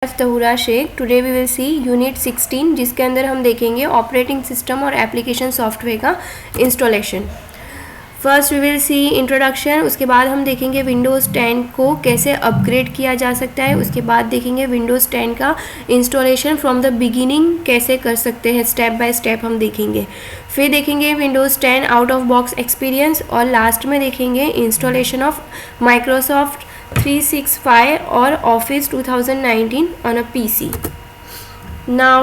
तहुरा Shaikh. Today we will see unit 16 जिसके अंदर हम देखेंगे ऑपरेटिंग सिस्टम और एप्लीकेशन सॉफ्टवेयर का installation. First we will see introduction, उसके बाद हम देखेंगे विंडोज़ 10 को कैसे अपग्रेड किया जा सकता है, उसके बाद देखेंगे विंडोज़ 10 का इंस्टॉलेशन फ्रॉम द बिगिनिंग कैसे कर सकते हैं, स्टेप बाय स्टेप हम देखेंगे। फिर देखेंगे Windows 10 out of box experience और लास्ट में देखेंगे installation of Microsoft 365 or Office 2019 on a PC. Now,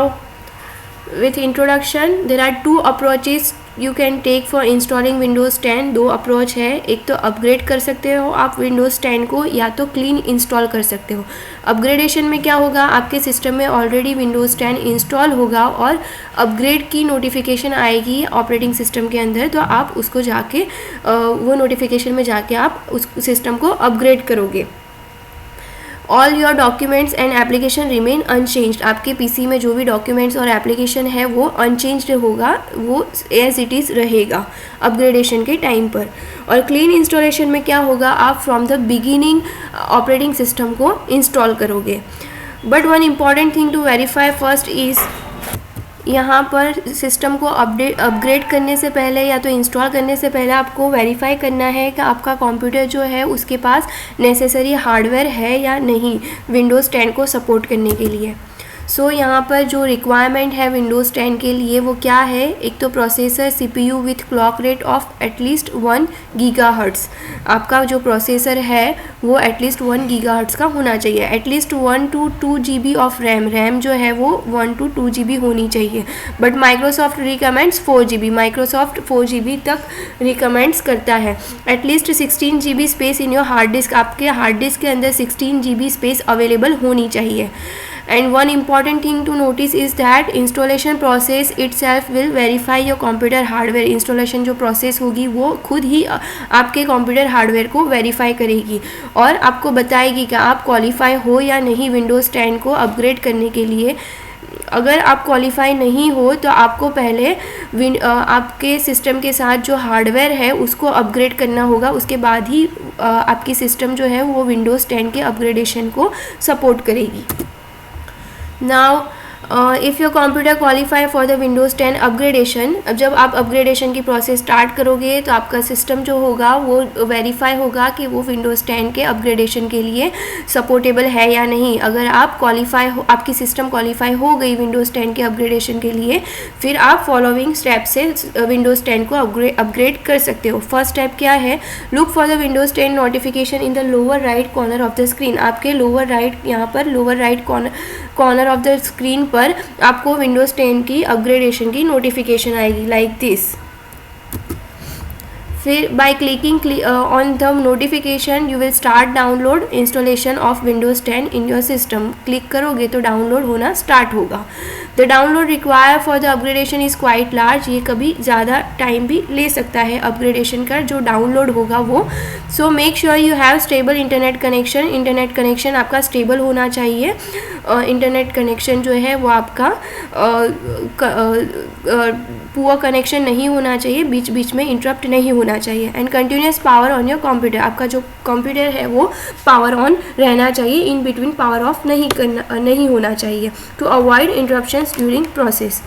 with introduction, there are two approaches you can take for installing Windows 10. दो अप्रोच है, एक तो अपग्रेड कर सकते हो आप Windows 10 को, या तो क्लीन इंस्टॉल कर सकते हो। अपग्रेडेशन में क्या होगा, आपके सिस्टम में ऑलरेडी Windows 10 इंस्टॉल होगा और अपग्रेड की नोटिफिकेशन आएगी ऑपरेटिंग सिस्टम के अंदर, तो आप उसको जाके वो नोटिफिकेशन में जाके आप उस सिस्टम को अपग्रेड करोगे। All your documents and application remain unchanged. आपके पीसी में जो भी डॉक्यूमेंट्स और एप्लीकेशन है वो अनचेंज्ड होगा, वो एज इट इज़ रहेगा अपग्रेडेशन के टाइम पर। और क्लीन इंस्टॉलेशन में क्या होगा, आप from the beginning operating system को इंस्टॉल करोगे। But one important thing to verify first is, यहाँ पर सिस्टम को अपग्रेड करने से पहले या तो इंस्टॉल करने से पहले आपको वेरीफाई करना है कि आपका कंप्यूटर जो है उसके पास नेसेसरी हार्डवेयर है या नहीं विंडोज़ 10 को सपोर्ट करने के लिए। सो यहाँ पर जो रिक्वायरमेंट है विंडोज़ 10 के लिए वो क्या है, एक तो processor CPU with clock rate of at least 1 gigahertz. आपका जो प्रोसेसर है वो एटलीस्ट 1 गीगाहर्ट्ज़ का होना चाहिए। At least 1 to 2 GB of RAM जो है वो 1 to 2 GB होनी चाहिए। But Microsoft recommends 4 GB, Microsoft 4 GB तक रिकमेंड्स करता है। At least 16 GB space in your hard disk, आपके हार्ड डिस्क के अंदर 16 GB स्पेस अवेलेबल होनी चाहिए। And one important thing to notice is that installation process itself will verify your computer hardware. installation जो process होगी वो खुद ही आपके कंप्यूटर हार्डवेयर को वेरीफाई करेगी और आपको बताएगी कि आप क्वालिफाई हो या नहीं विंडोज़ 10 को अपग्रेड करने के लिए। अगर आप क्वालिफाई नहीं हो तो आपको पहले आपके सिस्टम के साथ जो हार्डवेयर है उसको अपग्रेड करना होगा, उसके बाद ही आपकी सिस्टम जो है वो विंडोज़ 10 के अपग्रेडेशन को सपोर्ट करेगी। Now, if your computer qualify for the Windows 10 upgradation, अब जब आप अपग्रेडेशन की प्रोसेस स्टार्ट करोगे तो आपका सिस्टम जो होगा वो वेरीफाई होगा कि वो Windows 10 के अपग्रेडेशन के लिए सपोर्टेबल है या नहीं। अगर आप क्वालिफाई हो, आपकी सिस्टम क्वालिफाई हो गई Windows 10 के अपग्रेडेशन के लिए, फिर आप फॉलोइंग स्टेप से Windows 10 को अपग्रेड कर सकते हो। फर्स्ट स्टेप क्या है, look for the Windows 10 notification in the lower right corner of the screen. आपके लोअर राइट, यहाँ पर lower right corner of the screen पर आपको विंडोज़ 10 की अपग्रेडेशन की नोटिफिकेशन आएगी लाइक दिस। फिर by clicking on the notification you will start download installation of Windows 10 in your system. Click करोगे तो डाउनलोड होना स्टार्ट होगा। The download require for the upgradation is quite large. ये कभी ज़्यादा टाइम भी ले सकता है अपग्रेडेशन का जो डाउनलोड होगा वो। So make sure you have stable internet connection. Internet connection आपका स्टेबल होना चाहिए। इंटरनेट कनेक्शन जो है वो आपका पुअर कनेक्शन नहीं होना चाहिए, बीच बीच में इंटरप्ट नहीं होना चाहिए। And continuous power on your computer, आपका जो कंप्यूटर है वो पावर ऑन रहना चाहिए, इन बिटवीन पावर ऑफ नहीं होना चाहिए to avoid interruptions during process.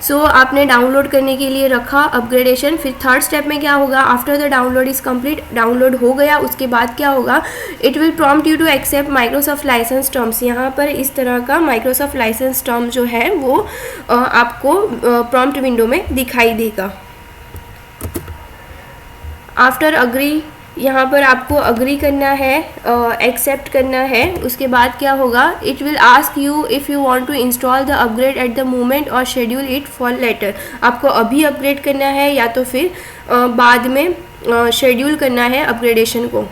So आपने डाउनलोड करने के लिए रखा अपग्रेडेशन। फिर थर्ड स्टेप में क्या होगा, after the download is complete, download हो गया उसके बाद क्या होगा, it will prompt you to accept Microsoft license terms. यहाँ पर इस तरह का माइक्रोसॉफ्ट लाइसेंस टर्म जो है वो आपको प्रॉम्प्ट विंडो में दिखाई देगा। आफ्टर अग्री, यहाँ पर आपको अग्री करना है, एक्सेप्ट करना है। उसके बाद क्या होगा, it will ask you if you want to install the upgrade at the moment or schedule it for later. आपको अभी अपग्रेड करना है या तो फिर बाद में शेड्यूल करना है अपग्रेडेशन को।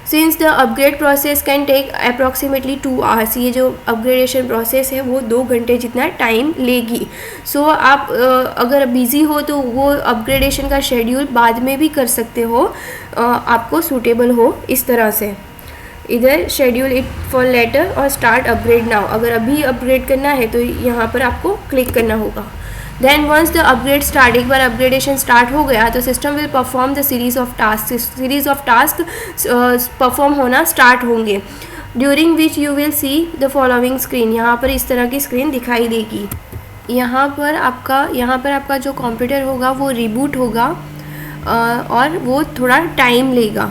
Since the upgrade process can take approximately 2 hours, ये जो अपग्रेडेशन प्रोसेस है वो 2 घंटे जितना टाइम लेगी। सो आप अगर बिज़ी हो तो वो अपग्रेडेशन का शेड्यूल बाद में भी कर सकते हो, आपको सूटेबल हो इस तरह से। इधर शेड्यूल इट फॉर लेटर और स्टार्ट अपग्रेड नाउ, अगर अभी अपग्रेड करना है तो यहाँ पर आपको क्लिक करना होगा। Then once the upgrade start, एक बार अपग्रेडेशन स्टार्ट हो गया तो system will perform the series of task perform होना स्टार्ट होंगे। During which you will see the following screen. यहाँ पर इस तरह की स्क्रीन दिखाई देगी। यहाँ पर आपका जो कंप्यूटर होगा वो रिबूट होगा और वो थोड़ा टाइम लेगा।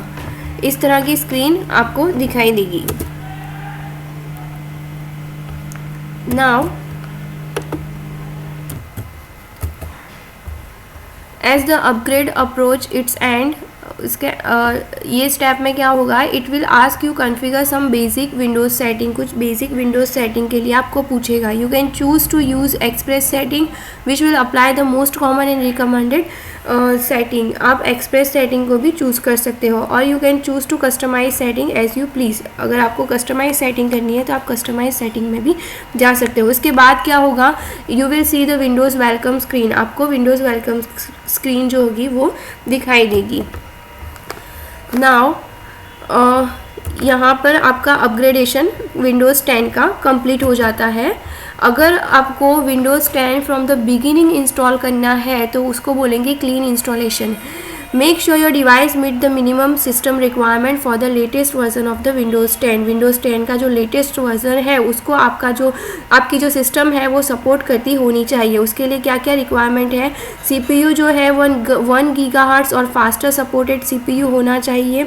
इस तरह की स्क्रीन आपको दिखाई देगी। Now as the upgrade approach its end, इसके ये स्टेप में क्या होगा, it will ask you configure some basic Windows setting. कुछ बेसिक विंडोज सेटिंग के लिए आपको पूछेगा। You can choose to use express setting which will apply the most common and recommended setting. आप एक्सप्रेस सेटिंग को भी चूज़ कर सकते हो। और you can choose to customize setting as you please. अगर आपको कस्टमाइज सेटिंग करनी है तो आप कस्टमाइज सेटिंग में भी जा सकते हो। उसके बाद क्या होगा, you will see the Windows welcome screen. आपको विंडोज़ वेलकम स्क्रीन जो होगी वो दिखाई देगी। नाउ यहाँ पर आपका अपग्रेडेशन विंडोज़ 10 का कंप्लीट हो जाता है। अगर आपको Windows 10 from the beginning install करना है तो उसको बोलेंगे clean installation. Make sure your device meet the minimum system requirement for the latest version of the Windows 10। Windows 10 का जो लेटेस्ट वर्जन है उसको आपकी जो सिस्टम है वो सपोर्ट करती होनी चाहिए। उसके लिए क्या क्या रिक्वायरमेंट है, CPU जो है 1 गीगाहर्ट्ज़ और फास्टर सपोर्टेड CPU होना चाहिए।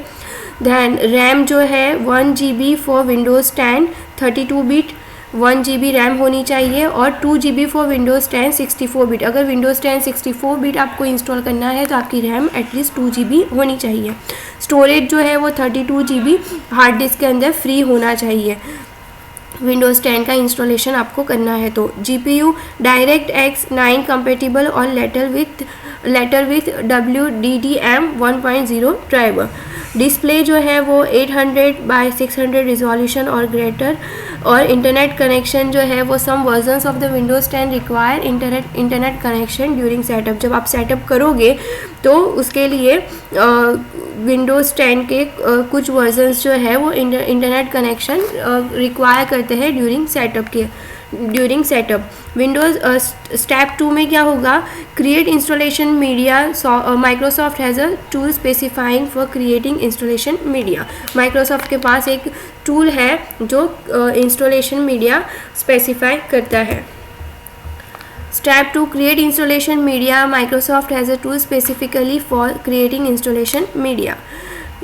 दैन रैम जो है 1 GB for Windows 10 32 bit 1 GB RAM होनी चाहिए, और 2 GB फॉर विंडोज़ 10 64 बिट। अगर विंडोज़ 10 64 बिट आपको इंस्टॉल करना है तो आपकी रैम एटलीस्ट 2 GB होनी चाहिए। स्टोरेज जो है वो 32 GB हार्ड डिस्क के अंदर फ्री होना चाहिए विंडोज़ 10 का इंस्टॉलेशन आपको करना है तो। GPU DirectX 9 compatible or later with WDDM 1.0 driver. Display जो है वो 800x600 रिजोल्यूशन और ग्रेटर, और इंटरनेट कनेक्शन जो है वो some versions of the Windows 10 require internet connection during setup. जब आप सेटअप करोगे तो उसके लिए विंडोज़ 10 के कुछ वर्जन्स जो है वो इंटरनेट कनेक्शन रिक्वायर करते हैं ड्यूरिंग सेटअप। विंडोज़ स्टेप 2 में क्या होगा, create installation media. Microsoft has a tool specifying for creating installation media. Microsoft के पास एक टूल है जो इंस्टॉलेशन मीडिया स्पेसिफाई करता है। Step 2, create installation media. Microsoft has a tool specifically for creating installation media.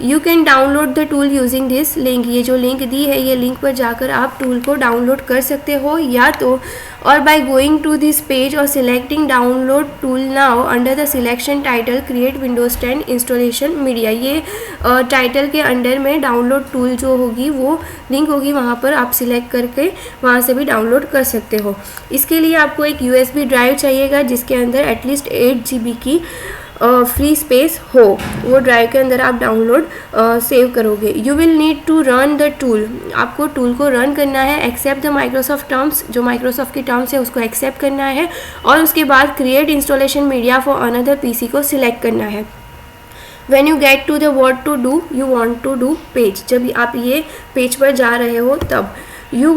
You can download the tool using this link. ये जो link दी है ये लिंक पर जाकर आप टूल को डाउनलोड कर सकते हो, या तो और by going to this page और selecting download tool now under the selection title create Windows 10 installation media। ये टाइटल के अंडर में डाउनलोड टूल जो होगी वो लिंक होगी, वहाँ पर आप सिलेक्ट करके वहाँ से भी डाउनलोड कर सकते हो। इसके लिए आपको एक USB ड्राइव चाहिएगा जिसके अंदर एटलीस्ट 8 GB की फ्री स्पेस हो। वो ड्राइव के अंदर आप डाउनलोड सेव करोगे। You will need to run the tool. आपको टूल को रन करना है। एक्सेप्ट द माइक्रोसॉफ्ट टर्म्स, जो माइक्रोसॉफ्ट की टर्म्स है उसको एक्सेप्ट करना है, और उसके बाद create installation media for another PC को सिलेक्ट करना है। When you get to the what to do you want to do page, जब आप ये पेज पर जा रहे हो तब you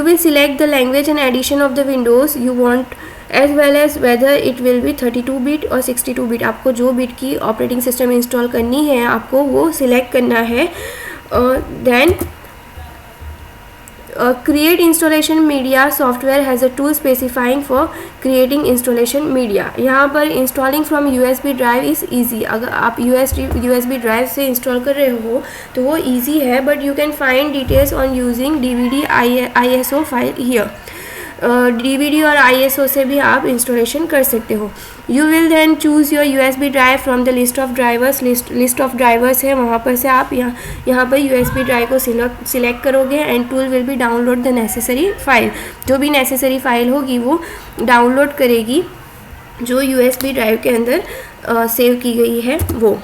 will select the language and edition of the Windows you want as well as whether it will be 32 bit और 62 bit. आपको जो बिट की ऑपरेटिंग सिस्टम इंस्टॉल करनी है आपको वो सिलेक्ट करना है। Then create installation media software has a tool specifying for creating installation media। यहाँ पर installing from USB drive is easy। अगर आप USB drive से इंस्टॉल कर रहे हो तो वो easy है, but you can find details on using DVD ISO file here। DVD और ISO से भी आप इंस्टॉलेशन कर सकते हो। You will then choose your USB drive from the list of drivers. List of drivers है, वहाँ पर से आप यहाँ पर USB ड्राइव को सिलेक्ट करोगे and tool will be download the necessary file. जो भी नेसेसरी फाइल होगी वो डाउनलोड करेगी जो USB ड्राइव के अंदर सेव की गई है वो।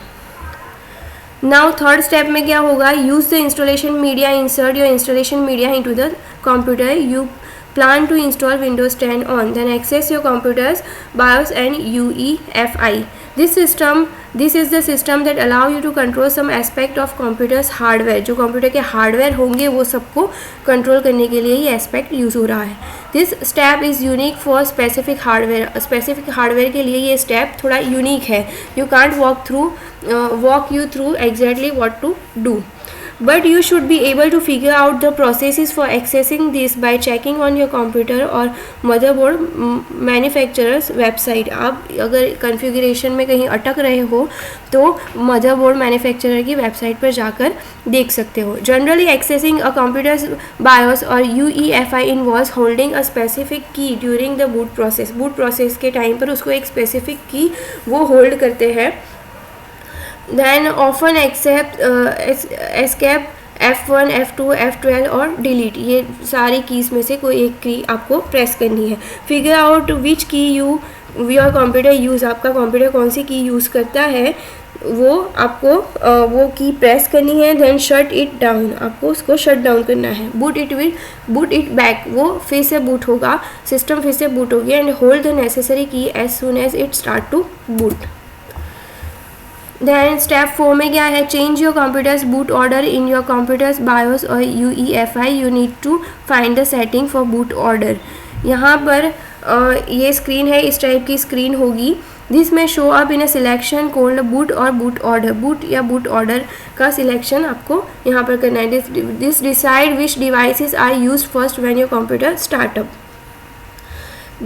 नाउ थर्ड स्टेप में क्या होगा, use the installation media. Insert your installation media into the computer you plan to install Windows 10 on, then access your computer's BIOS and UEFI। This is the system that allow you to control some aspect of computer's hardware। जो computer के hardware होंगे वो सबको control करने के लिए ये aspect use हो रहा है। This step is unique for specific hardware के लिए ये स्टेप थोड़ा यूनिक है। You can't walk you through exactly what to do. but you should be able to figure out the processes for accessing this by checking on your computer or motherboard manufacturer's website. आप अगर configuration में कहीं अटक रहे हो तो motherboard manufacturer की website पर जाकर देख सकते हो. Generally accessing a computer's BIOS और UEFI involves holding a specific key during the boot process. Boot process के टाइम पर उसको एक स्पेसिफिक की वो होल्ड करते हैं. Then often escape F1, F2, F12 और delete, ये सारी कीज़ में से कोई एक की आपको प्रेस करनी है. फिगर आउट विच की योर कंप्यूटर यूज़, आपका कंप्यूटर कौन सी की यूज़ करता है वो आपको वो की प्रेस करनी है. देन शट इट डाउन, आपको उसको शट डाउन करना है. बूट इट बैक, वो फिर से बूट होगा, सिस्टम फिर से बूट होगी. And hold the necessary key as soon as it start to boot. Then step 4 में क्या है, change your computer's boot order in your computer's BIOS और UEFI. You need to find the setting for boot order. यहाँ पर ये screen है, इस type की स्क्रीन होगी. This may show up in a selection called boot or boot order. Boot या boot order का सिलेक्शन आपको यहाँ पर करना है. This decide which devices are used first when your computer startup.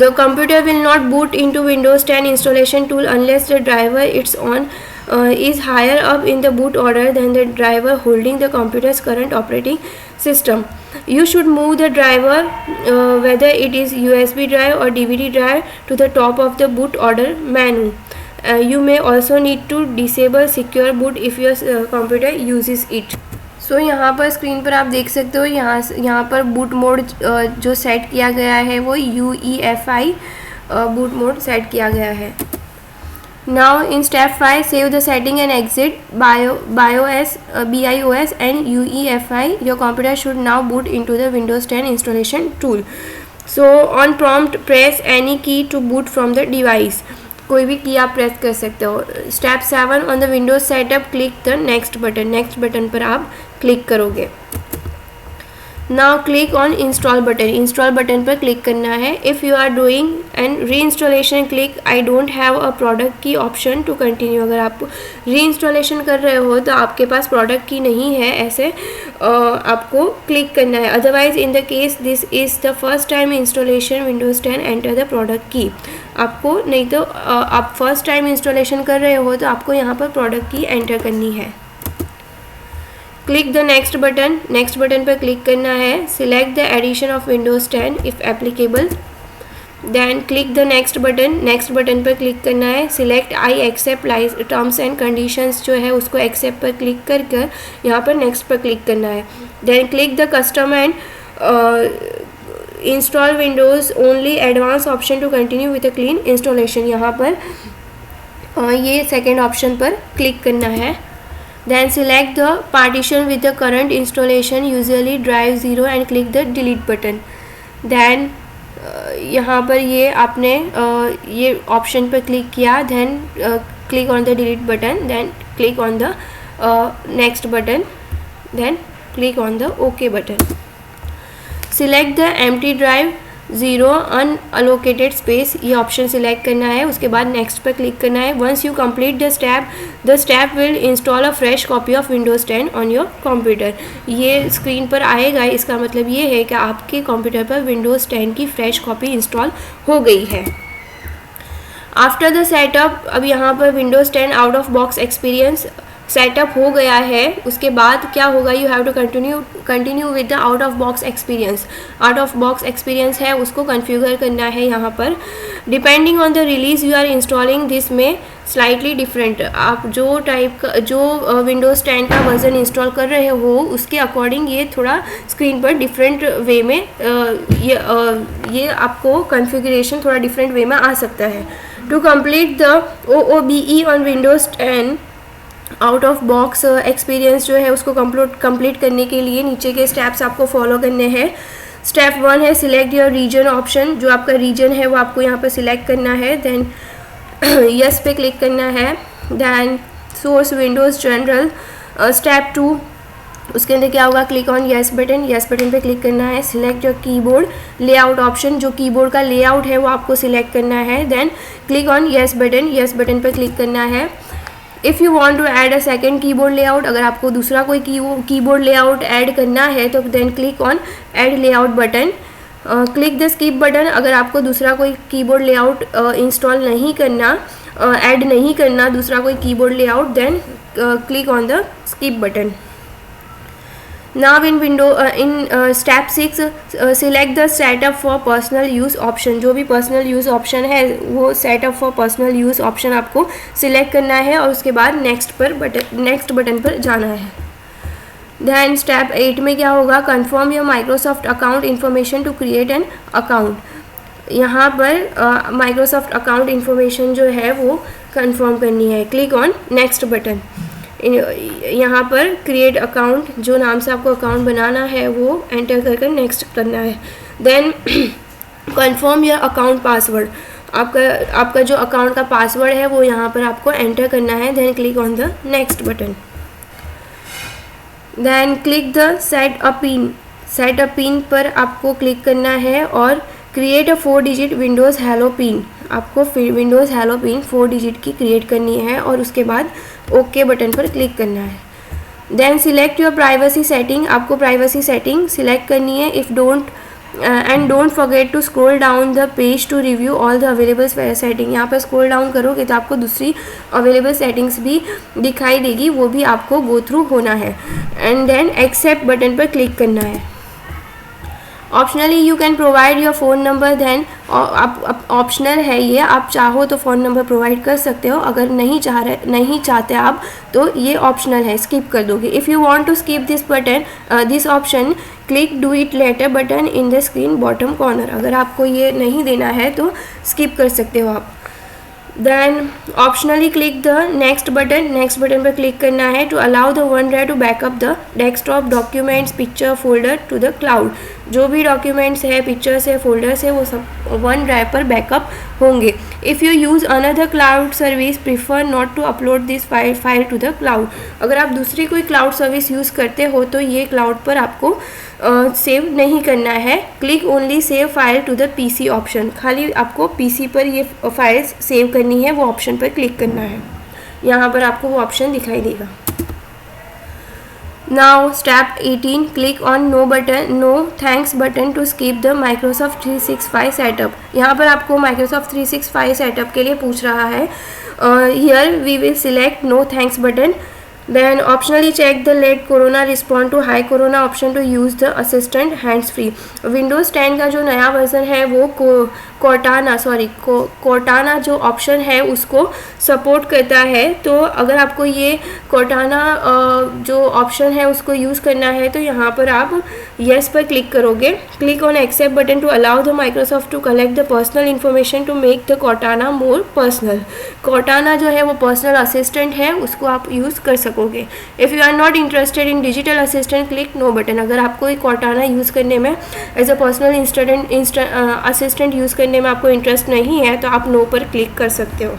The computer will not boot into Windows 10 installation tool unless the driver it's on is higher up in the boot order than the driver holding the computer's current operating system. You should move the driver, whether it is USB drive or DVD drive, to the top of the boot order menu. You may also need to disable secure boot if your computer uses it. सो यहाँ पर screen पर आप देख सकते हो, यहाँ पर boot mode जो सेट किया गया है वो UEFI बूट मोड सेट किया गया है. Now in step 5 save the setting and exit BIOS and UEFI. Your computer should now boot into the Windows 10 installation tool. So on prompt press any key to boot from the device. कोई भी key आप press कर सकते हो. Step 7 on the Windows setup click the next button. Next button पर आप click करोगे. Now click on install button. Install button पर क्लिक करना है. If you are doing and reinstallation click I don't have a product key option to continue. अगर आप री installation कर रहे हो तो आपके पास प्रोडक्ट की नहीं है, ऐसे आपको क्लिक करना है. Otherwise in the case this is the first time installation Windows 10 enter the product की. आपको नहीं तो आप फर्स्ट टाइम इंस्टॉलेशन कर रहे हो तो आपको यहाँ पर प्रोडक्ट की एंटर करनी है. Click the next button. Next button पर क्लिक करना है. Select the edition of Windows 10 if applicable. Then click the next button. Next button पर क्लिक करना है. Select I accept terms and conditions जो है उसको एक्सेप्ट पर क्लिक कर यहाँ पर नेक्स्ट पर क्लिक करना है. Then click the custom and install Windows only advance option to continue with a clean installation. यहाँ पर ये सेकेंड ऑप्शन पर क्लिक करना है. Then select the partition with the current installation, usually drive 0, and click the delete button. Then यहाँ पर ये आपने ये ऑप्शन पर क्लिक किया. then click on the delete button, then click on the next button, then click on the OK button. Select the empty drive 0 unallocated space, ये option select करना है. उसके बाद नेक्स्ट पर क्लिक करना है. Once you complete the step will install a fresh copy of Windows 10 on your computer. ये screen पर आएगा. इसका मतलब ये है कि आपके कंप्यूटर पर विंडोज़ 10 की फ्रेश कॉपी इंस्टॉल हो गई है. आफ्टर द सेटअप, अब यहाँ पर Windows 10 out of box experience setup हो गया है. उसके बाद क्या होगा, you have to continue with the out of box experience. Out of box experience है उसको कन्फ्यूगर करना है. यहाँ पर depending on the release you are installing this may slightly different. आप जो टाइप का जो विंडोज़ 10 का वर्जन इंस्टॉल कर रहे हो उसके अकॉर्डिंग ये थोड़ा स्क्रीन पर डिफरेंट वे में ये आपको कन्फिगरेशन थोड़ा डिफरेंट वे में आ सकता है. To complete the OOBE on Windows 10 out of box experience जो है उसको कंप्लीट करने के लिए नीचे के स्टेप्स आपको फॉलो करने हैं. स्टेप 1 है सिलेक्ट योर रीजन ऑप्शन. जो आपका रीजन है वो आपको यहाँ पर सिलेक्ट करना है. देन यस पे क्लिक करना है. Then source Windows general. Step 2 उसके अंदर क्या होगा, click on yes button. Yes button पे क्लिक करना है. Select your keyboard layout option. जो कीबोर्ड का लेआउट है वो आपको सिलेक्ट करना है. Then click on yes button. Yes button पे क्लिक करना है. If you want to add a second keyboard layout, अगर आपको दूसरा कोई कीबोर्ड लेआउट ऐड करना है तो then click on add layout button, click the skip button. अगर आपको दूसरा कोई कीबोर्ड लेआउट इंस्टॉल नहीं करना, ऐड नहीं करना दूसरा कोई keyboard layout, then click on the skip button. Now in step 6 select the setup for personal use option। जो भी personal use option है वो setup for personal use option आपको select करना है और उसके बाद next बटन पर जाना है। Then step 8 में क्या होगा, confirm your Microsoft account information to create an account। यहाँ पर Microsoft account information जो है वो confirm करनी है। Click on next button. यहाँ पर क्रिएट अकाउंट, जो नाम से आपको अकाउंट बनाना है वो एंटर करके नेक्स्ट करना है। Then confirm your account password, आपका जो अकाउंट का पासवर्ड है वो यहाँ पर आपको एंटर करना है। Then click on the next button. Then click the set a pin पर आपको क्लिक करना है और create a 4 digit Windows hello pin, आपको विंडोज़ हेलो पिन 4 डिजिट की क्रिएट करनी है और उसके बाद ओके बटन पर क्लिक करना है। Then select your privacy setting, आपको प्राइवेसी सेटिंग सिलेक्ट करनी है। If don't forget to scroll down the page to review all the available setting. यहाँ पर स्क्रॉल डाउन करोगे तो आपको दूसरी अवेलेबल सेटिंग्स भी दिखाई देगी, वो भी आपको गो थ्रू होना है। एंड देन एक्सेप्ट बटन पर क्लिक करना है। Optionally you can provide your phone number, then optional है ये, आप चाहो तो फ़ोन नंबर प्रोवाइड कर सकते हो, अगर नहीं चाहते आप तो ये ऑप्शनल है, स्किप कर दोगे। If you want to skip this option click do it later button in the screen bottom corner. अगर आपको ये नहीं देना है तो स्किप कर सकते हो आप। Then optionally click the next button पर क्लिक करना है to allow the OneDrive to backup the desktop documents picture folder to the cloud. जो भी डॉक्यूमेंट्स है, पिक्चर्स है, फोल्डर्स है, वो सब वन ड्राइव पर बैकअप होंगे। If you use another cloud service prefer not to upload this file to the cloud. अगर आप दूसरी कोई क्लाउड सर्विस यूज़ करते हो तो ये क्लाउड पर आपको सेव नहीं करना है। Click only save file to the PC option, खाली आपको पीसी पर ये फाइल्स सेव करनी है, वो ऑप्शन पर क्लिक करना है। यहाँ पर आपको वो ऑप्शन दिखाई देगा। Now step 18 click on no thanks button to skip the Microsoft 365 setup. यहाँ पर आपको Microsoft 365 सेटअप के लिए पूछ रहा है। Here we will select no thanks button. Then optionally check the let corona respond to high corona option to use the assistant hands free। Windows 10 का जो नया वर्जन है वो कोर्टाना जो ऑप्शन है उसको सपोर्ट करता है। तो अगर आपको ये कोर्टाना जो ऑप्शन है उसको यूज़ करना है तो यहाँ पर आप येस पर क्लिक करोगे। Click on accept button to allow the Microsoft to collect the personal information to make the Cortana more personal. Cortana जो है वो पर्सनल असिस्टेंट है, उसको आप यूज़ कर सकोगे। If you are not interested in digital assistant click no button. अगर आपको एक कोर्टाना यूज़ करने में as a personal assistant use करने में आपको इंटरेस्ट नहीं है तो आप नो पर क्लिक कर सकते हो।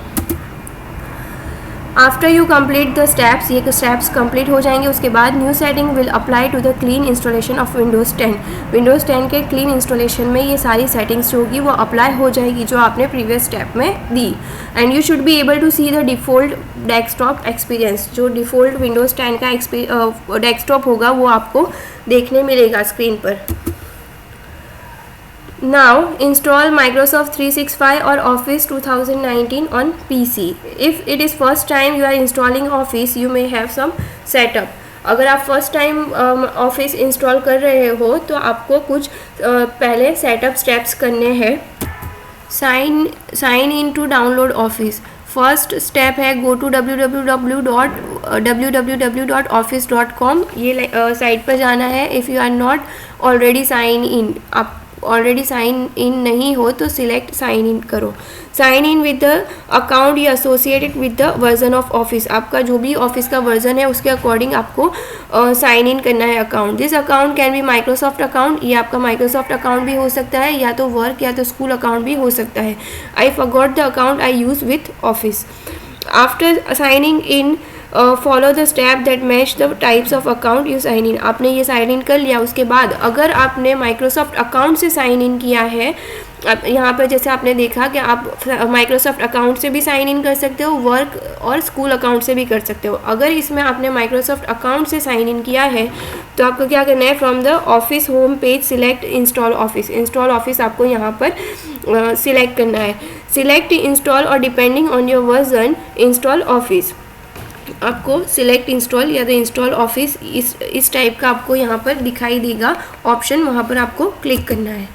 After you complete the steps, ये स्टेप्स कंप्लीट हो जाएंगे उसके बाद new setting will apply to the clean installation of Windows 10। Windows 10 के क्लीन इंस्टॉलेशन में ये सारी सेटिंग्स जो होगी वो अप्लाई हो जाएगी जो आपने प्रीवियस स्टेप में दी। And you should be able to see the default desktop experience. जो डिफ़ॉल्ट विंडोज़ 10 का डेस्कटॉप होगा वो आपको देखने मिलेगा स्क्रीन पर। Now install Microsoft 365 or Office 2019 on PC. If it is first time you are installing Office, you may have some setup. अगर आप फर्स्ट टाइम ऑफिस इंस्टॉल कर रहे हो तो आपको कुछ पहले सेटअप स्टेप्स करने हैं। Sign in to download Office. First step है गो टू www.office.com। ये साइट पर जाना है। If you are not already sign in, आप ऑलरेडी साइन इन नहीं हो तो सिलेक्ट साइन इन करो। Sign in with the account या associated with the version of Office. आपका जो भी ऑफिस का वर्जन है उसके अकॉर्डिंग आपको साइन इन करना है account. This account can be Microsoft account, ये आपका माइक्रोसॉफ्ट अकाउंट भी हो सकता है या तो वर्क या तो स्कूल अकाउंट भी हो सकता है। I forgot the account I use with Office. After signing in follow the step that match the types of account you sign in. आपने ये साइन इन कर लिया, उसके बाद अगर आपने माइक्रोसॉफ्ट अकाउंट से साइन इन किया है, अब यहाँ पर जैसे आपने देखा कि आप माइक्रोसॉफ्ट अकाउंट से भी साइन इन कर सकते हो, वर्क और स्कूल अकाउंट से भी कर सकते हो। अगर इसमें आपने माइक्रोसॉफ्ट अकाउंट से साइन इन किया है तो आपको क्या करना है, from the office home page select install office. Install office आपको यहाँ पर सिलेक्ट करना है। सिलेक्ट इंस्टॉल और depending on your version install office, आपको सिलेक्ट इंस्टॉल या द इंस्टॉल ऑफिस इस टाइप का आपको यहाँ पर दिखाई देगा ऑप्शन, वहाँ पर आपको क्लिक करना है।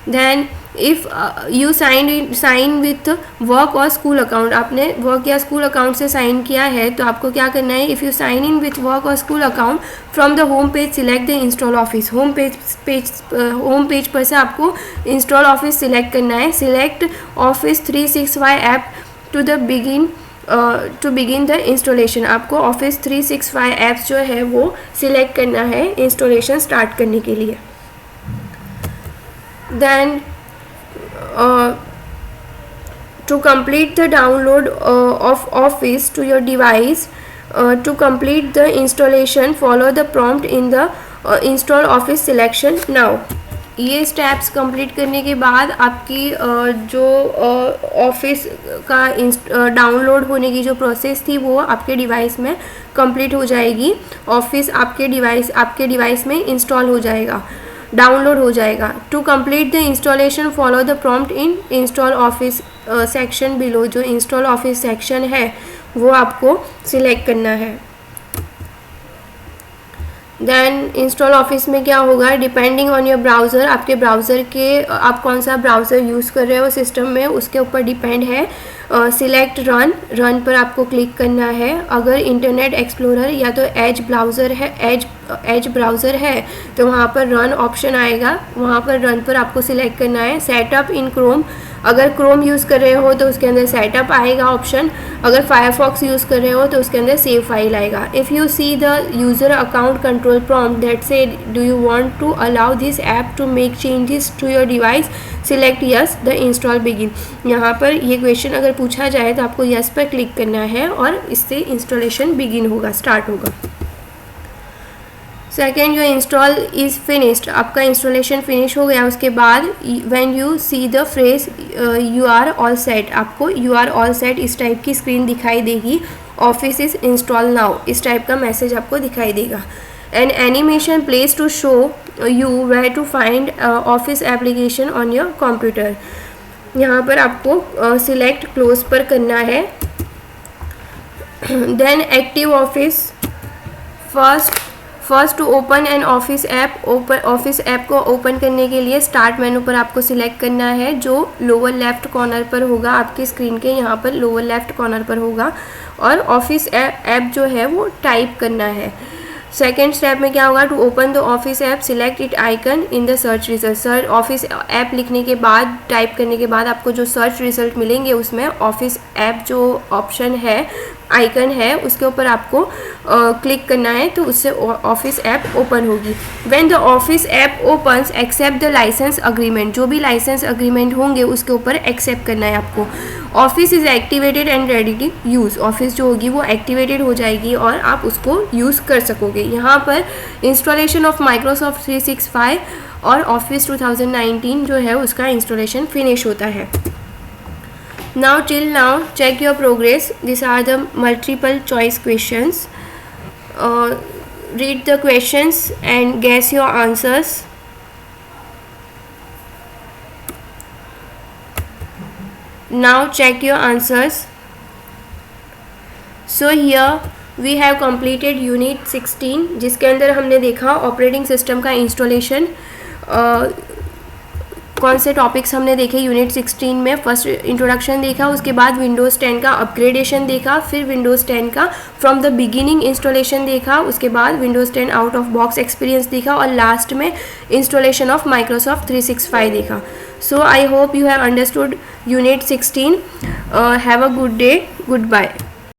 Then if you sign with work और स्कूल अकाउंट, आपने वर्क या स्कूल अकाउंट से साइन किया है तो आपको क्या करना है, if you sign in with work और school account from the home page select the install Office. Home page पर से आपको इंस्टॉल ऑफिस सिलेक्ट करना है। Select Office 365 app to begin the installation. आपको ऑफिस 365 ऐप्स जो है वो सिलेक्ट करना है इंस्टॉलेशन स्टार्ट करने के लिए। Then to complete the download of Office to your device, to complete the installation, follow the prompt in the install Office selection now. ये स्टेप्स कंप्लीट करने के बाद आपकी जो ऑफिस का डाउनलोड होने की जो प्रोसेस थी वो आपके डिवाइस में कंप्लीट हो जाएगी। ऑफिस आपके डिवाइस में इंस्टॉल हो जाएगा, डाउनलोड हो जाएगा। To complete the installation follow the prompt in install Office section below. जो इंस्टॉल ऑफिस सेक्शन है वो आपको सिलेक्ट करना है। देन इंस्टॉल ऑफिस में क्या होगा, डिपेंडिंग ऑन योर ब्राउज़र, आपके ब्राउज़र के आप कौन सा ब्राउज़र यूज़ कर रहे हो सिस्टम में उसके ऊपर डिपेंड है। सिलेक्ट रन पर आपको क्लिक करना है। अगर इंटरनेट एक्सप्लोरर या तो एज ब्राउज़र है तो वहाँ पर रन ऑप्शन आएगा, वहाँ पर रन पर आपको सिलेक्ट करना है। सेटअप इन क्रोम, अगर क्रोम यूज़ कर रहे हो तो उसके अंदर सेटअप आएगा ऑप्शन। अगर फायरफॉक्स यूज़ कर रहे हो तो उसके अंदर सेव फाइल आएगा। If you see the user account control prompt that says do you want to allow this app to make changes to your device, select yes the install begin. यहाँ पर ये क्वेश्चन अगर पूछा जाए तो आपको yes पर क्लिक करना है और इससे इंस्टॉलेशन बिगिन होगा, स्टार्ट होगा। Second, your install is finished, आपका इंस्टॉलेशन फिनिश हो गया। उसके बाद when you see the phrase you are all set, आपको यू आर ऑल सेट इस टाइप की स्क्रीन दिखाई देगी। ऑफिस इज़ इंस्टॉल नाउ, इस टाइप का मैसेज आपको दिखाई देगा। An animation place to show you where to find Office application on your computer. यहाँ पर आपको सिलेक्ट क्लोज पर करना है। Then active Office, first to open an Office app, Office app को ओपन करने के लिए स्टार्ट मेनू पर आपको सिलेक्ट करना है, जो लोअर लेफ्ट कॉर्नर पर होगा आपकी स्क्रीन के, यहाँ पर लोअर लेफ्ट कॉर्नर पर होगा। और ऑफिस ऐप जो है वो टाइप करना है। सेकेंड स्टेप में क्या होगा, to open the Office app select it icon in the search result. Office app लिखने के बाद, टाइप करने के बाद आपको जो सर्च रिजल्ट मिलेंगे उसमें ऑफिस ऐप जो ऑप्शन है, आइकन है, उसके ऊपर आपको क्लिक करना है तो उससे ऑफिस ऐप ओपन होगी। When the Office app opens accept the license agreement, जो भी लाइसेंस अग्रीमेंट होंगे उसके ऊपर एक्सेप्ट करना है आपको। Office is activated and ready to use, Office जो होगी वो एक्टिवेटेड हो जाएगी और आप उसको यूज़ कर सकोगे। यहाँ पर इंस्टॉलेशन ऑफ माइक्रोसॉफ्ट 365 और ऑफिस 2019 जो है उसका इंस्टॉलेशन फिनिश होता है। Now till now check your progress. These are the multiple choice questions. Read the questions and guess your answers. Now check your answers. So here we have completed unit 16 जिसके अंदर हमने देखा operating system का installation. कौन से topics हमने देखे unit 16 में, फर्स्ट इंट्रोडक्शन देखा, उसके बाद विंडोज़ 10 का अपग्रेडेशन देखा, फिर विंडोज़ 10 का फ्रॉम द बिगिनिंग इंस्टॉलेशन देखा, उसके बाद Windows 10 out of box experience देखा और लास्ट में इंस्टॉलेशन ऑफ माइक्रोसॉफ्ट 365 देखा। So I hope you have understood unit 16. Have a good day, good bye.